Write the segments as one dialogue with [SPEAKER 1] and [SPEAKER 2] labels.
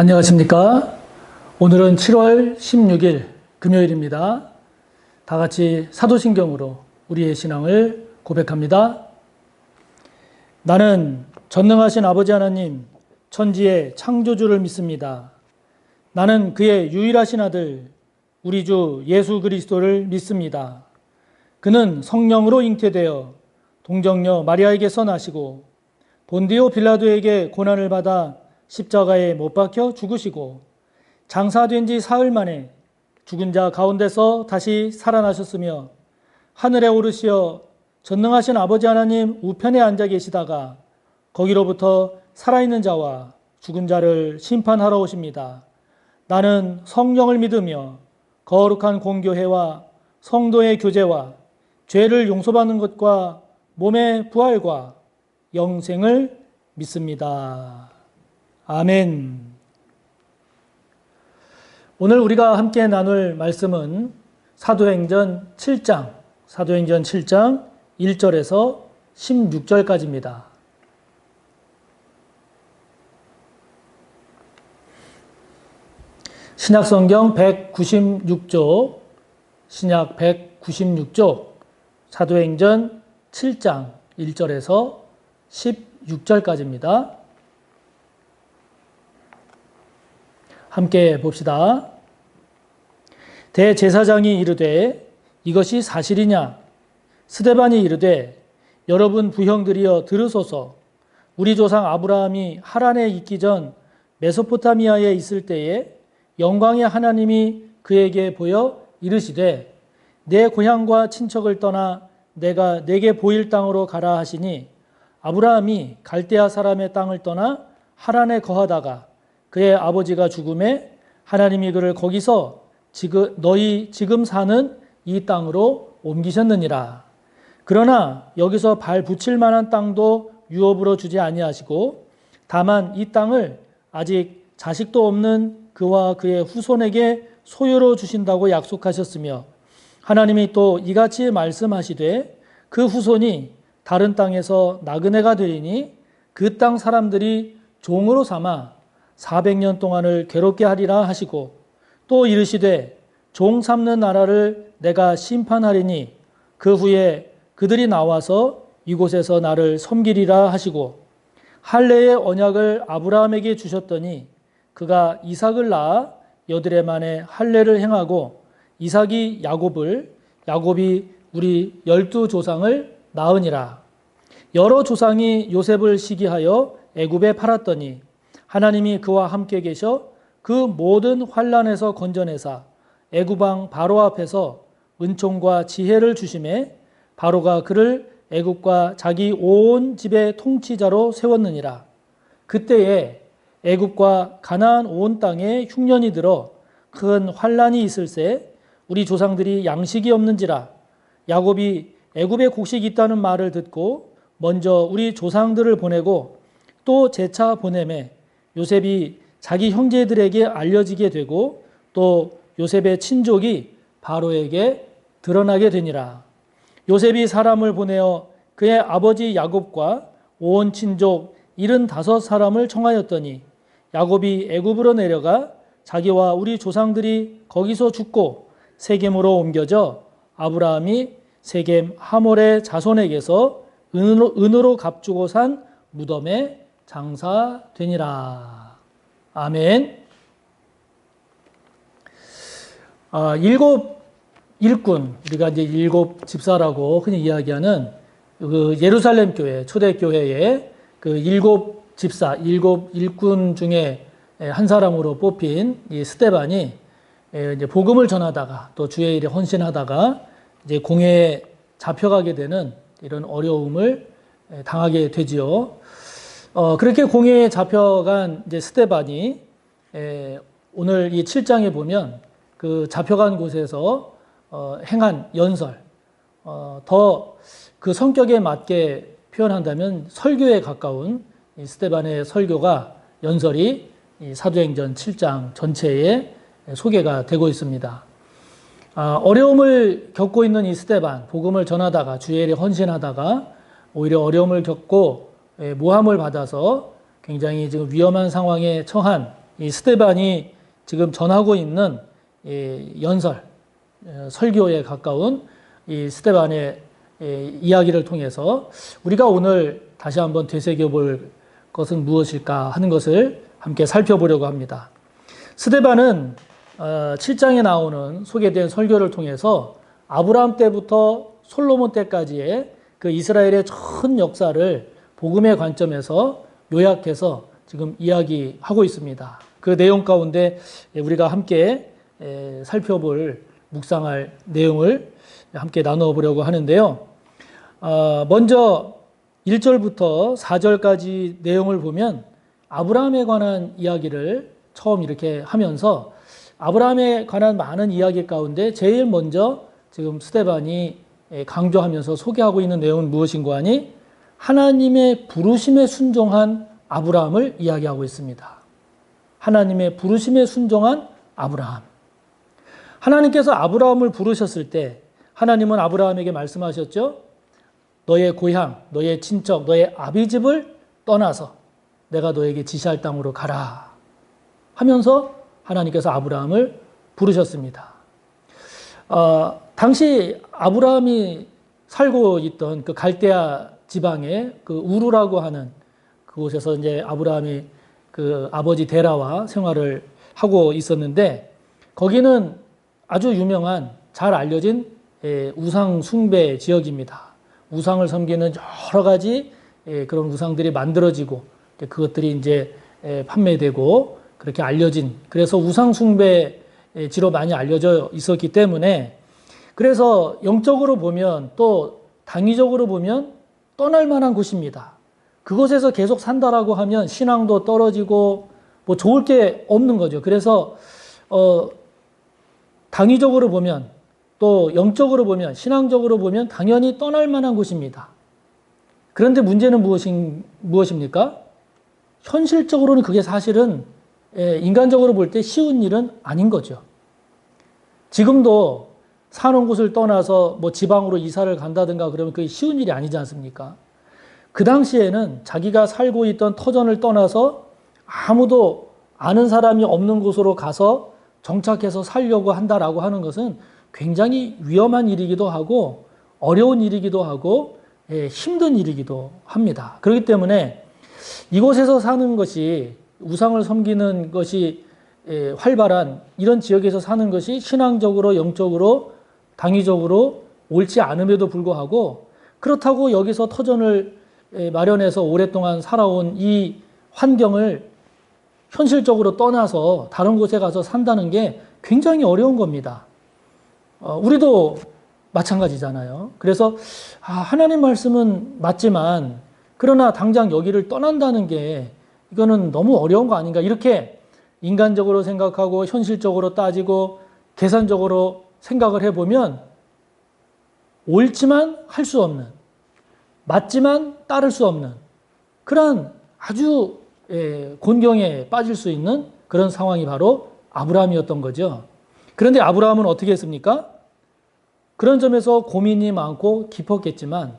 [SPEAKER 1] 안녕하십니까? 오늘은 7월 16일 금요일입니다. 다 같이 사도신경으로 우리의 신앙을 고백합니다. 나는 전능하신 아버지 하나님, 천지의 창조주를 믿습니다. 나는 그의 유일하신 아들, 우리 주 예수 그리스도를 믿습니다. 그는 성령으로 잉태되어 동정녀 마리아에게서 나시고 본디오 빌라도에게 고난을 받아 십자가에 못 박혀 죽으시고 장사된 지 사흘 만에 죽은 자 가운데서 다시 살아나셨으며 하늘에 오르시어 전능하신 아버지 하나님 우편에 앉아 계시다가 거기로부터 살아있는 자와 죽은 자를 심판하러 오십니다. 나는 성령을 믿으며 거룩한 공교회와 성도의 교제와 죄를 용서받는 것과 몸의 부활과 영생을 믿습니다. 아멘. 오늘 우리가 함께 나눌 말씀은 사도행전 7장 1절에서 16절까지입니다. 신약성경 196조, 신약 196조, 사도행전 7장 1절에서 16절까지입니다. 함께 봅시다. 대제사장이 이르되 이것이 사실이냐? 스데반이 이르되 여러분 부형들이여 들으소서. 우리 조상 아브라함이 하란에 있기 전 메소포타미아에 있을 때에 영광의 하나님이 그에게 보여 이르시되 내 고향과 친척을 떠나 내가 내게 보일 땅으로 가라 하시니 아브라함이 갈대아 사람의 땅을 떠나 하란에 거하다가 그의 아버지가 죽음에 하나님이 그를 거기서 너희 지금 사는 이 땅으로 옮기셨느니라. 그러나 여기서 발 붙일 만한 땅도 유업으로 주지 아니하시고 다만 이 땅을 아직 자식도 없는 그와 그의 후손에게 소유로 주신다고 약속하셨으며 하나님이 또 이같이 말씀하시되 그 후손이 다른 땅에서 나그네가 되리니 그 땅 사람들이 종으로 삼아 400년 동안을 괴롭게 하리라 하시고 또 이르시되 종 삼는 나라를 내가 심판하리니 그 후에 그들이 나와서 이곳에서 나를 섬기리라 하시고 할례의 언약을 아브라함에게 주셨더니 그가 이삭을 낳아 여드레 만에 할례를 행하고 이삭이 야곱이 우리 12조상을 낳으니라. 여러 조상이 요셉을 시기하여 애굽에 팔았더니 하나님이 그와 함께 계셔 그 모든 환난에서 건져내사 애굽 왕 바로 앞에서 은총과 지혜를 주심에 바로가 그를 애굽과 자기 온 집의 통치자로 세웠느니라. 그때에 애굽과 가나안 온 땅에 흉년이 들어 큰 환난이 있을새 우리 조상들이 양식이 없는지라. 야곱이 애굽에 곡식이 있다는 말을 듣고 먼저 우리 조상들을 보내고 또 재차 보내매 요셉이 자기 형제들에게 알려지게 되고 또 요셉의 친족이 바로에게 드러나게 되니라. 요셉이 사람을 보내어 그의 아버지 야곱과 온 친족 75사람을 청하였더니 야곱이 애굽으로 내려가 자기와 우리 조상들이 거기서 죽고 세겜으로 옮겨져 아브라함이 세겜 하몰의 자손에게서 은으로 값주고 산 무덤에 장사되니라. 아멘. 일곱 일꾼, 우리가 이제 일곱 집사라고 흔히 이야기하는 그 예루살렘 교회, 초대교회의 그 일곱 집사, 일곱 일꾼 중에 한 사람으로 뽑힌 이 스데반이 이제 복음을 전하다가 또 주의 일에 헌신하다가 이제 공회에 잡혀가게 되는 이런 어려움을 당하게 되지요. 그렇게 공회에 잡혀간 이제 스데반이 오늘 이 7장에 보면 그 잡혀간 곳에서 행한 연설, 더 그 성격에 맞게 표현한다면 설교에 가까운 이 스데반의 설교가 연설이 이 사도행전 7장 전체에 소개가 되고 있습니다. 어려움을 겪고 있는 이 스데반, 복음을 전하다가 주의 일에 헌신하다가 오히려 어려움을 겪고 모함을 받아서 굉장히 지금 위험한 상황에 처한 이 스데반이 지금 전하고 있는 연설, 설교에 가까운 이 스데반의 이야기를 통해서 우리가 오늘 다시 한번 되새겨볼 것은 무엇일까 하는 것을 함께 살펴보려고 합니다. 스데반은 7장에 나오는 소개된 설교를 통해서 아브라함 때부터 솔로몬 때까지의 그 이스라엘의 전 역사를 복음의 관점에서 요약해서 지금 이야기하고 있습니다. 그 내용 가운데 우리가 함께 살펴볼 묵상할 내용을 함께 나누어 보려고 하는데요. 먼저 1절부터 4절까지 내용을 보면 아브라함에 관한 이야기를 처음 이렇게 하면서 아브라함에 관한 많은 이야기 가운데 제일 먼저 지금 스데반이 강조하면서 소개하고 있는 내용은 무엇인가 하니 하나님의 부르심에 순종한 아브라함을 이야기하고 있습니다. 하나님의 부르심에 순종한 아브라함. 하나님께서 아브라함을 부르셨을 때 하나님은 아브라함에게 말씀하셨죠. 너의 고향, 너의 친척, 너의 아비집을 떠나서 내가 너에게 지시할 땅으로 가라 하면서 하나님께서 아브라함을 부르셨습니다. 당시 아브라함이 살고 있던 그 갈대아 지방의 그 우르라고 하는 그곳에서 이제 아브라함이 그 아버지 데라와 생활을 하고 있었는데 거기는 아주 유명한 잘 알려진 우상 숭배 지역입니다. 우상을 섬기는 여러 가지 그런 우상들이 만들어지고 그것들이 이제 판매되고 그렇게 알려진 그래서 우상 숭배지로 많이 알려져 있었기 때문에 그래서 영적으로 보면 또 당위적으로 보면 떠날 만한 곳입니다. 그곳에서 계속 산다라고 하면 신앙도 떨어지고 뭐 좋을 게 없는 거죠. 그래서 당위적으로 보면 또 영적으로 보면 신앙적으로 보면 당연히 떠날 만한 곳입니다. 그런데 문제는 무엇입니까? 현실적으로는 그게 사실은 인간적으로 볼 때 쉬운 일은 아닌 거죠. 지금도 사는 곳을 떠나서 뭐 지방으로 이사를 간다든가 그러면 그게 쉬운 일이 아니지 않습니까? 그 당시에는 자기가 살고 있던 터전을 떠나서 아무도 아는 사람이 없는 곳으로 가서 정착해서 살려고 한다라고 하는 것은 굉장히 위험한 일이기도 하고 어려운 일이기도 하고 힘든 일이기도 합니다. 그렇기 때문에 이곳에서 사는 것이 우상을 섬기는 것이 활발한 이런 지역에서 사는 것이 신앙적으로 영적으로 당위적으로 옳지 않음에도 불구하고 그렇다고 여기서 터전을 마련해서 오랫동안 살아온 이 환경을 현실적으로 떠나서 다른 곳에 가서 산다는 게 굉장히 어려운 겁니다. 우리도 마찬가지잖아요. 그래서 하나님 말씀은 맞지만 그러나 당장 여기를 떠난다는 게 이거는 너무 어려운 거 아닌가 이렇게 인간적으로 생각하고 현실적으로 따지고 계산적으로 생각을 해보면 옳지만 할 수 없는 맞지만 따를 수 없는 그런 아주 곤경에 빠질 수 있는 그런 상황이 바로 아브라함이었던 거죠. 그런데 아브라함은 어떻게 했습니까? 그런 점에서 고민이 많고 깊었겠지만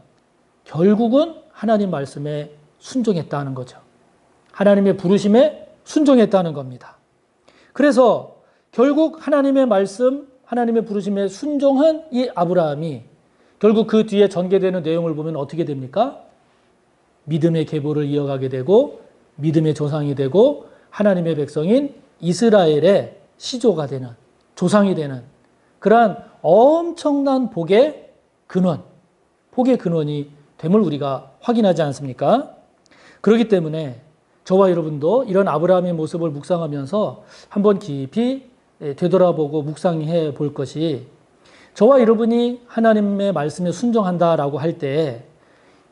[SPEAKER 1] 결국은 하나님 말씀에 순종했다는 거죠. 하나님의 부르심에 순종했다는 겁니다. 그래서 결국 하나님의 말씀, 하나님의 부르심에 순종한 이 아브라함이 결국 그 뒤에 전개되는 내용을 보면 어떻게 됩니까? 믿음의 계보를 이어가게 되고 믿음의 조상이 되고 하나님의 백성인 이스라엘의 시조가 되는 조상이 되는 그러한 엄청난 복의 근원이 됨을 우리가 확인하지 않습니까? 그렇기 때문에 저와 여러분도 이런 아브라함의 모습을 묵상하면서 한번 깊이 되돌아보고 묵상해 볼 것이 저와 여러분이 하나님의 말씀에 순종한다라고 할 때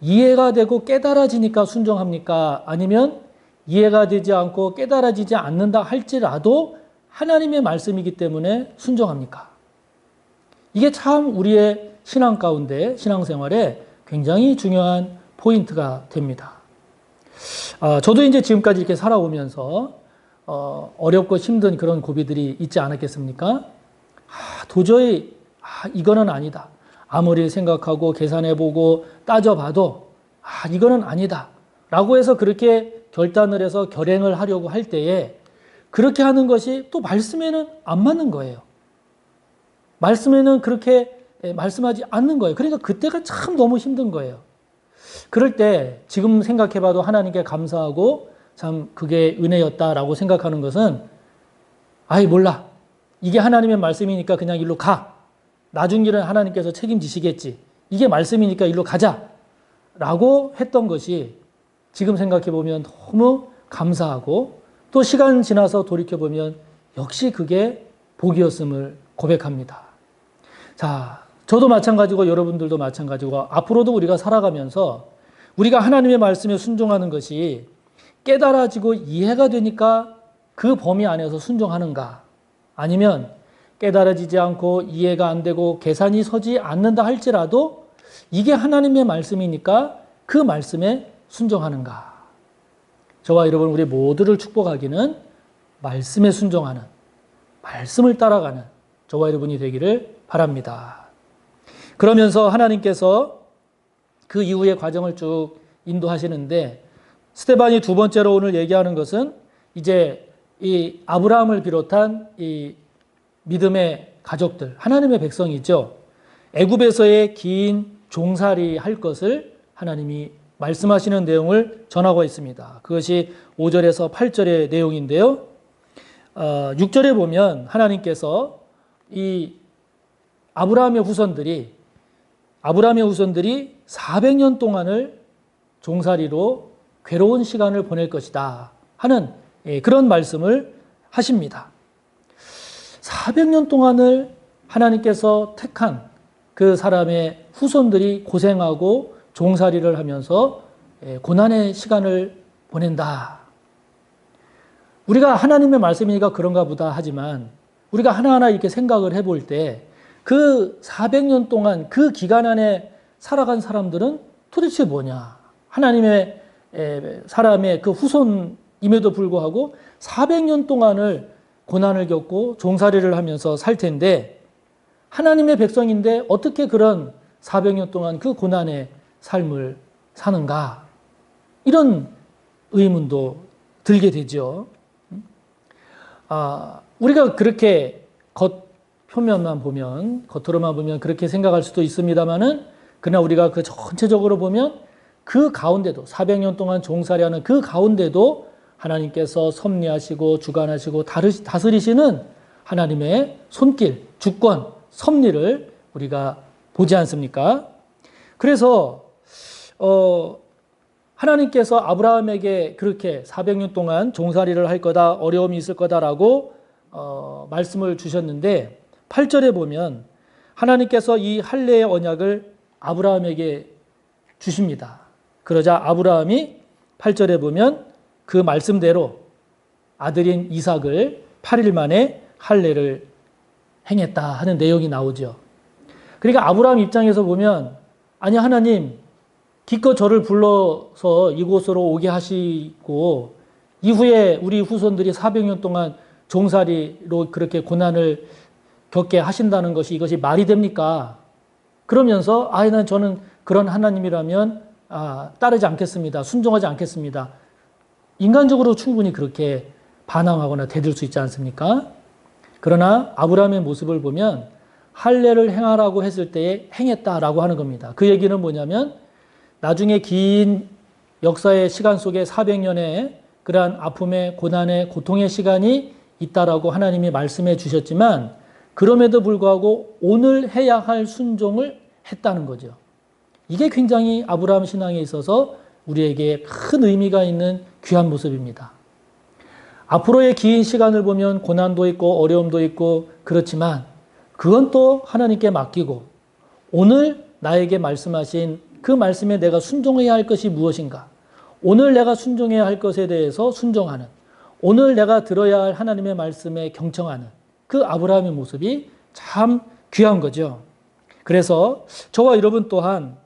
[SPEAKER 1] 이해가 되고 깨달아지니까 순종합니까? 아니면 이해가 되지 않고 깨달아지지 않는다 할지라도 하나님의 말씀이기 때문에 순종합니까? 이게 참 우리의 신앙 가운데 신앙생활에 굉장히 중요한 포인트가 됩니다. 저도 이제 지금까지 이렇게 살아오면서 어렵고 힘든 그런 고비들이 있지 않았겠습니까? 도저히 이거는 아니다. 아무리 생각하고 계산해보고 따져봐도 이거는 아니다. 라고 해서 그렇게 결단을 해서 결행을 하려고 할 때에 그렇게 하는 것이 또 말씀에는 안 맞는 거예요. 말씀에는 그렇게 말씀하지 않는 거예요. 그러니까 그때가 참 너무 힘든 거예요. 그럴 때 지금 생각해봐도 하나님께 감사하고 참 그게 은혜였다라고 생각하는 것은 아이 몰라. 이게 하나님의 말씀이니까 그냥 일로 가. 나중 일은 하나님께서 책임지시겠지. 이게 말씀이니까 일로 가자. 라고 했던 것이 지금 생각해보면 너무 감사하고 또 시간 지나서 돌이켜보면 역시 그게 복이었음을 고백합니다. 자, 저도 마찬가지고 여러분들도 마찬가지고 앞으로도 우리가 살아가면서 우리가 하나님의 말씀에 순종하는 것이 깨달아지고 이해가 되니까 그 범위 안에서 순종하는가 아니면 깨달아지지 않고 이해가 안 되고 계산이 서지 않는다 할지라도 이게 하나님의 말씀이니까 그 말씀에 순종하는가. 저와 여러분 우리 모두를 축복하기는 말씀에 순종하는 말씀을 따라가는 저와 여러분이 되기를 바랍니다. 그러면서 하나님께서 그 이후의 과정을 쭉 인도하시는데 스데반이 두 번째로 오늘 얘기하는 것은 이제 이 아브라함을 비롯한 이 믿음의 가족들, 하나님의 백성이죠. 애굽에서의 긴 종살이 할 것을 하나님이 말씀하시는 내용을 전하고 있습니다. 그것이 5절에서 8절의 내용인데요. 6절에 보면 하나님께서 이 아브라함의 후손들이 400년 동안을 종살이로 괴로운 시간을 보낼 것이다 하는 그런 말씀을 하십니다. 400년 동안을 하나님께서 택한 그 사람의 후손들이 고생하고 종살이를 하면서 고난의 시간을 보낸다. 우리가 하나님의 말씀이니까 그런가 보다 하지만 우리가 하나하나 이렇게 생각을 해볼 때 그 400년 동안 그 기간 안에 살아간 사람들은 도대체 뭐냐? 하나님의 사람의 그 후손임에도 불구하고 400년 동안을 고난을 겪고 종살이를 하면서 살 텐데 하나님의 백성인데 어떻게 그런 400년 동안 그 고난의 삶을 사는가? 이런 의문도 들게 되죠. 우리가 그렇게 겉표면만 보면, 겉으로만 보면 그렇게 생각할 수도 있습니다만은 그러나 우리가 그 전체적으로 보면 그 가운데도 400년 동안 종살이하는 그 가운데도 하나님께서 섭리하시고 주관하시고 다스리시는 하나님의 손길, 주권, 섭리를 우리가 보지 않습니까? 그래서 하나님께서 아브라함에게 그렇게 400년 동안 종살이를 할 거다, 어려움이 있을 거다라고 말씀을 주셨는데 8절에 보면 하나님께서 이 할례의 언약을 아브라함에게 주십니다. 그러자 아브라함이 8절에 보면 그 말씀대로 아들인 이삭을 8일 만에 할례를 행했다 하는 내용이 나오죠. 그러니까 아브라함 입장에서 보면 아니 하나님 기껏 저를 불러서 이곳으로 오게 하시고 이후에 우리 후손들이 400년 동안 종살이로 그렇게 고난을 겪게 하신다는 것이 이것이 말이 됩니까? 그러면서 저는 그런 하나님이라면 따르지 않겠습니다. 순종하지 않겠습니다. 인간적으로 충분히 그렇게 반항하거나 대들 수 있지 않습니까? 그러나 아브라함의 모습을 보면 할례를 행하라고 했을 때에 행했다라고 하는 겁니다. 그 얘기는 뭐냐면 나중에 긴 역사의 시간 속에 400년의 그러한 아픔의 고난의 고통의 시간이 있다라고 하나님이 말씀해 주셨지만 그럼에도 불구하고 오늘 해야 할 순종을 했다는 거죠. 이게 굉장히 아브라함 신앙에 있어서 우리에게 큰 의미가 있는 귀한 모습입니다. 앞으로의 긴 시간을 보면 고난도 있고 어려움도 있고 그렇지만 그건 또 하나님께 맡기고 오늘 나에게 말씀하신 그 말씀에 내가 순종해야 할 것이 무엇인가? 오늘 내가 순종해야 할 것에 대해서 순종하는, 오늘 내가 들어야 할 하나님의 말씀에 경청하는 그 아브라함의 모습이 참 귀한 거죠. 그래서 저와 여러분 또한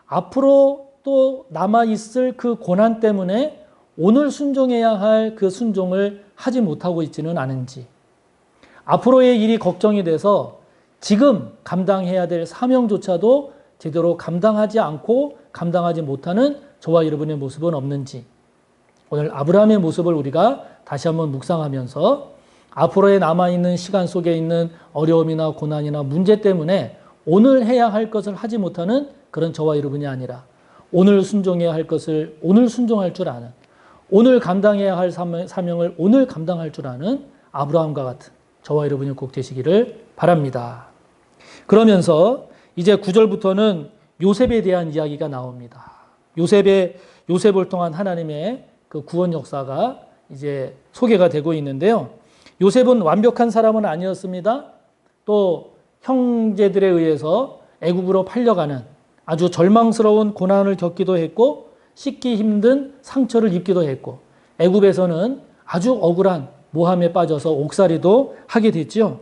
[SPEAKER 1] 앞으로 또 남아있을 그 고난 때문에 오늘 순종해야 할 그 순종을 하지 못하고 있지는 않은지, 앞으로의 일이 걱정이 돼서 지금 감당해야 될 사명조차도 제대로 감당하지 않고 감당하지 못하는 저와 여러분의 모습은 없는지, 오늘 아브라함의 모습을 우리가 다시 한번 묵상하면서 앞으로의 남아있는 시간 속에 있는 어려움이나 고난이나 문제 때문에 오늘 해야 할 것을 하지 못하는 그런 저와 여러분이 아니라 오늘 순종해야 할 것을 오늘 순종할 줄 아는, 오늘 감당해야 할 사명을 오늘 감당할 줄 아는 아브라함과 같은 저와 여러분이 꼭 되시기를 바랍니다. 그러면서 이제 9절부터는 요셉에 대한 이야기가 나옵니다. 요셉을 통한 하나님의 그 구원 역사가 이제 소개가 되고 있는데요. 요셉은 완벽한 사람은 아니었습니다. 또 형제들에 의해서 애굽으로 팔려가는 아주 절망스러운 고난을 겪기도 했고 씻기 힘든 상처를 입기도 했고 애굽에서는 아주 억울한 모함에 빠져서 옥살이도 하게 됐죠.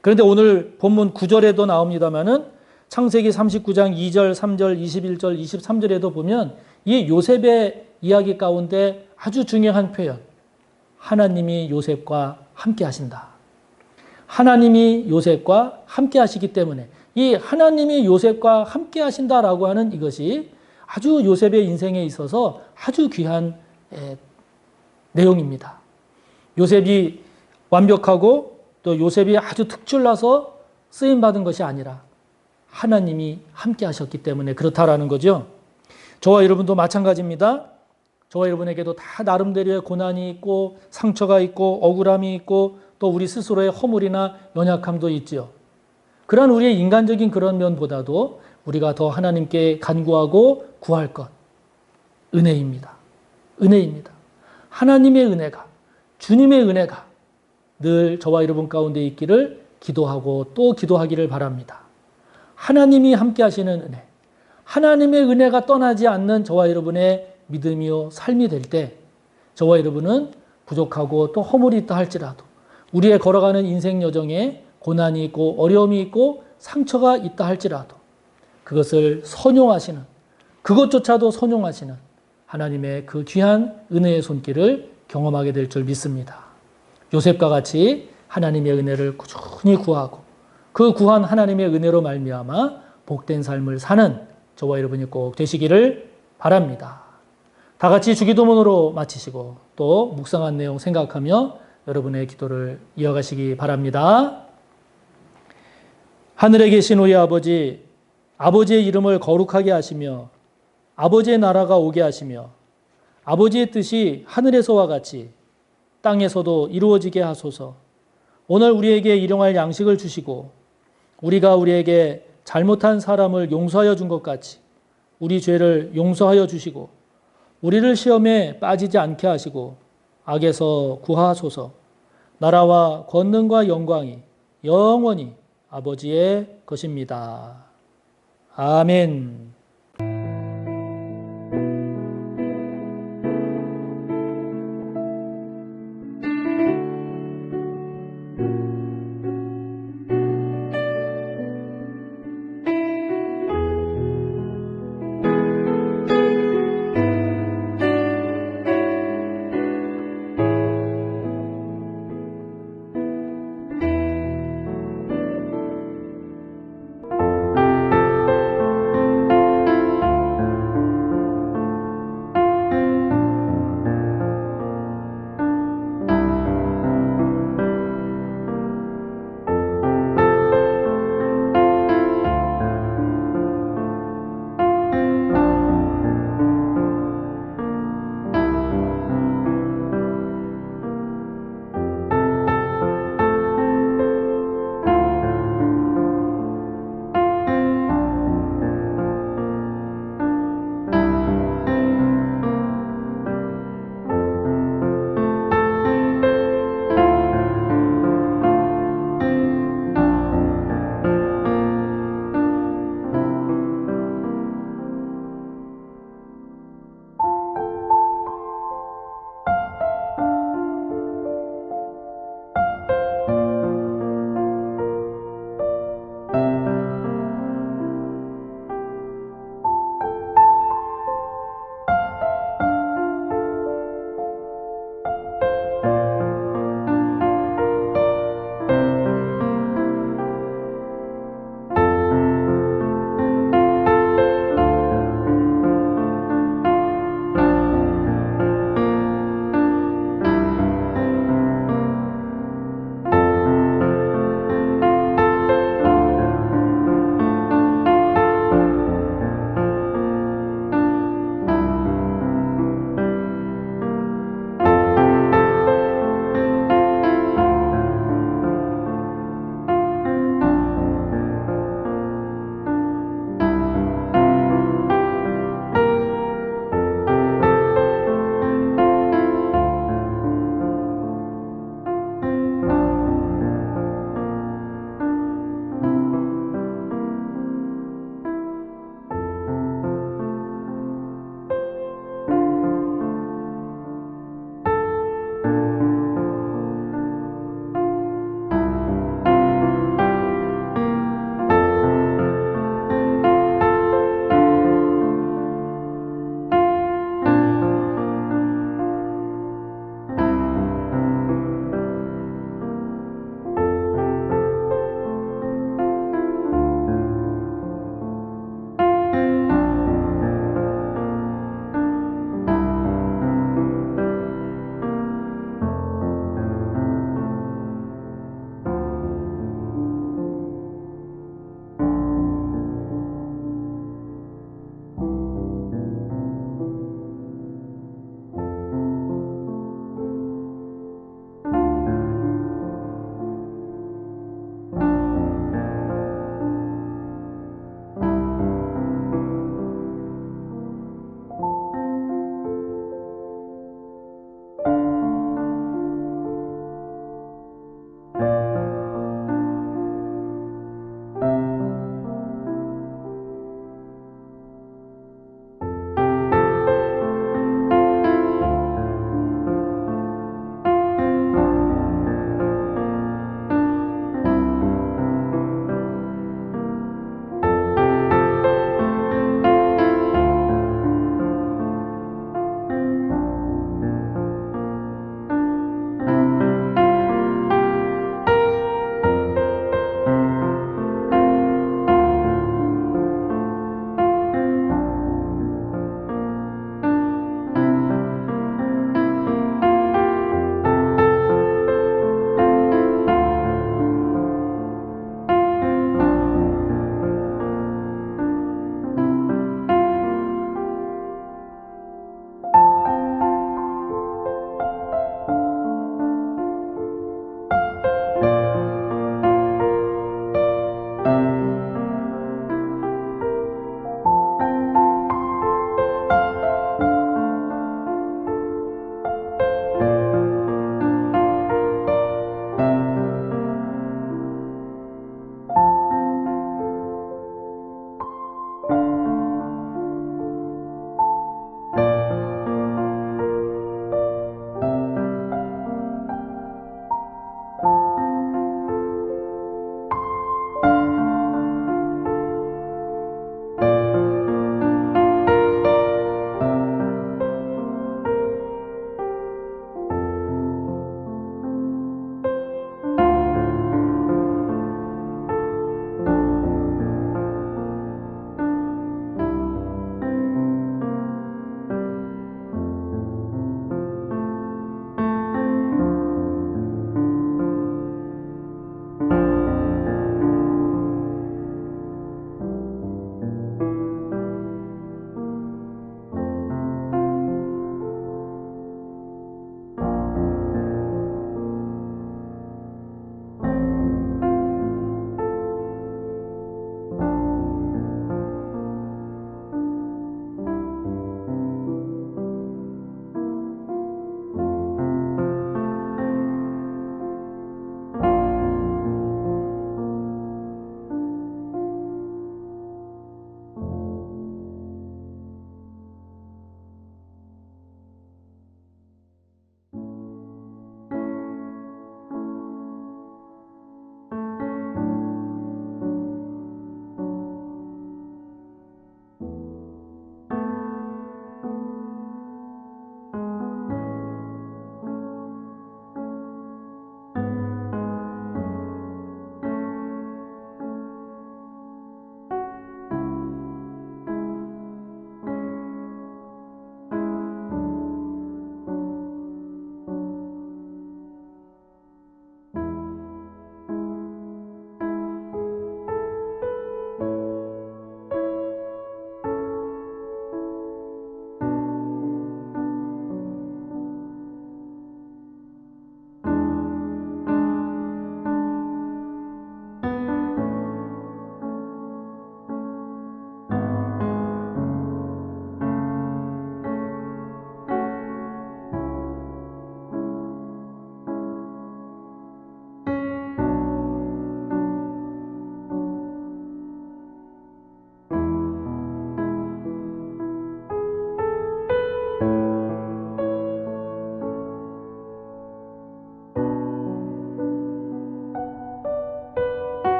[SPEAKER 1] 그런데 오늘 본문 9절에도 나옵니다마는 창세기 39장 2절, 3절, 21절, 23절에도 보면 이 요셉의 이야기 가운데 아주 중요한 표현, 하나님이 요셉과 함께 하신다. 하나님이 요셉과 함께 하시기 때문에 이 하나님이 요셉과 함께 하신다라고 하는 이것이 아주 요셉의 인생에 있어서 아주 귀한 내용입니다. 요셉이 완벽하고 또 요셉이 아주 특출나서 쓰임받은 것이 아니라 하나님이 함께 하셨기 때문에 그렇다라는 거죠. 저와 여러분도 마찬가지입니다. 저와 여러분에게도 다 나름대로의 고난이 있고 상처가 있고 억울함이 있고 또 우리 스스로의 허물이나 연약함도 있죠. 그러한 우리의 인간적인 그런 면보다도 우리가 더 하나님께 간구하고 구할 것, 은혜입니다. 은혜입니다. 하나님의 은혜가, 주님의 은혜가 늘 저와 여러분 가운데 있기를 기도하고 또 기도하기를 바랍니다. 하나님이 함께 하시는 은혜, 하나님의 은혜가 떠나지 않는 저와 여러분의 믿음이요 삶이 될 때 저와 여러분은 부족하고 또 허물이 있다 할지라도 우리의 걸어가는 인생 여정에 고난이 있고 어려움이 있고 상처가 있다 할지라도 그것을 선용하시는, 그것조차도 선용하시는 하나님의 그 귀한 은혜의 손길을 경험하게 될 줄 믿습니다. 요셉과 같이 하나님의 은혜를 꾸준히 구하고 그 구한 하나님의 은혜로 말미암아 복된 삶을 사는 저와 여러분이 꼭 되시기를 바랍니다. 다 같이 주기도문으로 마치시고 또 묵상한 내용 생각하며 여러분의 기도를 이어가시기 바랍니다. 하늘에 계신 우리 아버지, 아버지의 이름을 거룩하게 하시며 아버지의 나라가 오게 하시며 아버지의 뜻이 하늘에서와 같이 땅에서도 이루어지게 하소서. 오늘 우리에게 일용할 양식을 주시고 우리가 우리에게 잘못한 사람을 용서하여 준 것 같이 우리 죄를 용서하여 주시고 우리를 시험에 빠지지 않게 하시고 악에서 구하소서. 나라와 권능과 영광이 영원히 아버지의 것입니다. 아멘.